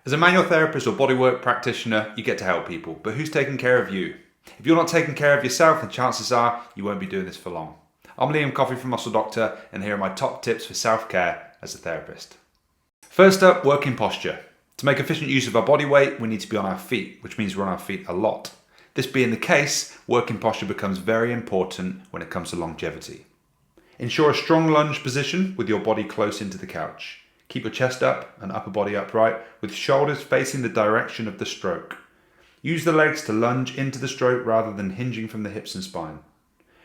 As a manual therapist or bodywork practitioner, you get to help people, but who's taking care of you? If you're not taking care of yourself, then chances are you won't be doing this for long. I'm Liam Coffey from Muscle Doctor, and here are my top tips for self-care as a therapist. First up, working posture. To make efficient use of our body weight, we need to be on our feet, which means we're on our feet a lot. This being the case, working posture becomes very important when it comes to longevity. Ensure a strong lunge position with your body close into the couch. Keep your chest up and upper body upright with shoulders facing the direction of the stroke. Use the legs to lunge into the stroke rather than hinging from the hips and spine.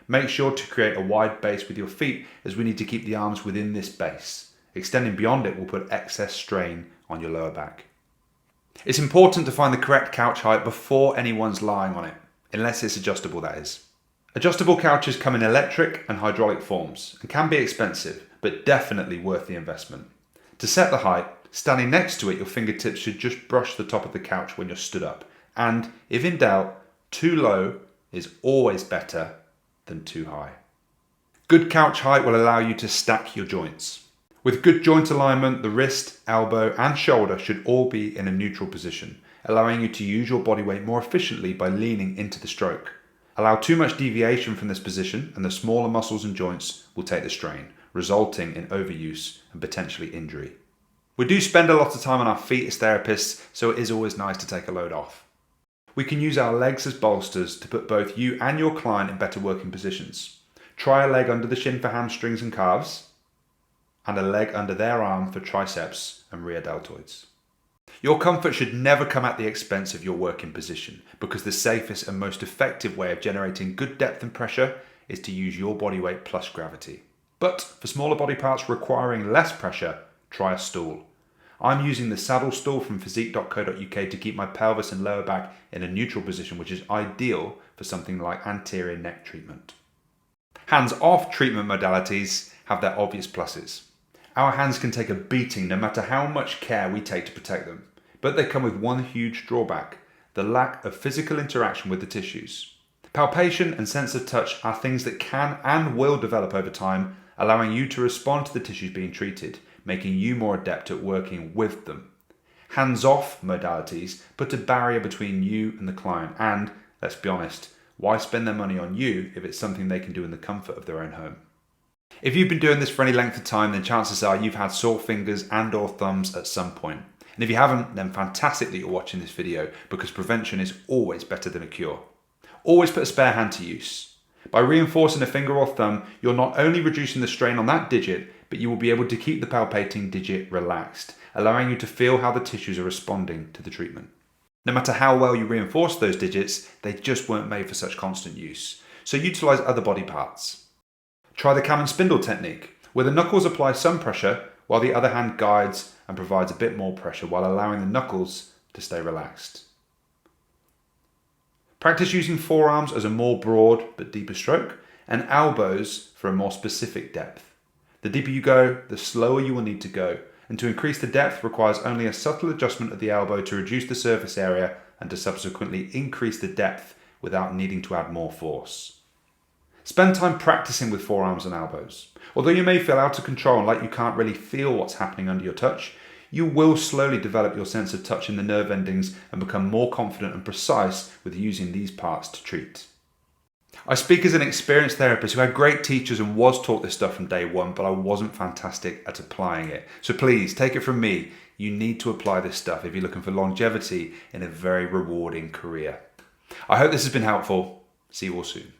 Make sure to create a wide base with your feet as we need to keep the arms within this base. Extending beyond it will put excess strain on your lower back. It's important to find the correct couch height before anyone's lying on it, unless it's adjustable, that is. Adjustable couches come in electric and hydraulic forms and can be expensive, but definitely worth the investment. To set the height, standing next to it, your fingertips should just brush the top of the couch when you're stood up. And if in doubt, too low is always better than too high. Good couch height will allow you to stack your joints. With good joint alignment, the wrist, elbow and shoulder should all be in a neutral position, allowing you to use your body weight more efficiently by leaning into the stroke. Allow too much deviation from this position and the smaller muscles and joints will take the strain, resulting in overuse and potentially injury. We do spend a lot of time on our feet as therapists, so it is always nice to take a load off. We can use our legs as bolsters to put both you and your client in better working positions. Try a leg under the shin for hamstrings and calves, and a leg under their arm for triceps and rear deltoids. Your comfort should never come at the expense of your working position, because the safest and most effective way of generating good depth and pressure is to use your body weight plus gravity. But for smaller body parts requiring less pressure, try a stool. I'm using the saddle stool from physique.co.uk to keep my pelvis and lower back in a neutral position, which is ideal for something like anterior neck treatment. Hands-off treatment modalities have their obvious pluses. Our hands can take a beating no matter how much care we take to protect them, but they come with one huge drawback: the lack of physical interaction with the tissues. Palpation and sense of touch are things that can and will develop over time, allowing you to respond to the tissues being treated, making you more adept at working with them. Hands-off modalities put a barrier between you and the client, and, let's be honest, why spend their money on you if it's something they can do in the comfort of their own home? If you've been doing this for any length of time, then chances are you've had sore fingers and or thumbs at some point. And if you haven't, then fantastic that you're watching this video, because prevention is always better than a cure. Always put a spare hand to use. By reinforcing a finger or thumb, you're not only reducing the strain on that digit, but you will be able to keep the palpating digit relaxed, allowing you to feel how the tissues are responding to the treatment. No matter how well you reinforce those digits, they just weren't made for such constant use. So utilize other body parts. Try the cam and spindle technique, where the knuckles apply some pressure while the other hand guides and provides a bit more pressure while allowing the knuckles to stay relaxed. Practice using forearms as a more broad but deeper stroke, and elbows for a more specific depth. The deeper you go, the slower you will need to go, and to increase the depth requires only a subtle adjustment of the elbow to reduce the surface area and to subsequently increase the depth without needing to add more force. Spend time practicing with forearms and elbows. Although you may feel out of control and like you can't really feel what's happening under your touch, you will slowly develop your sense of touch in the nerve endings and become more confident and precise with using these parts to treat. I speak as an experienced therapist who had great teachers and was taught this stuff from day one, but I wasn't fantastic at applying it. So please, take it from me, you need to apply this stuff if you're looking for longevity in a very rewarding career. I hope this has been helpful. See you all soon.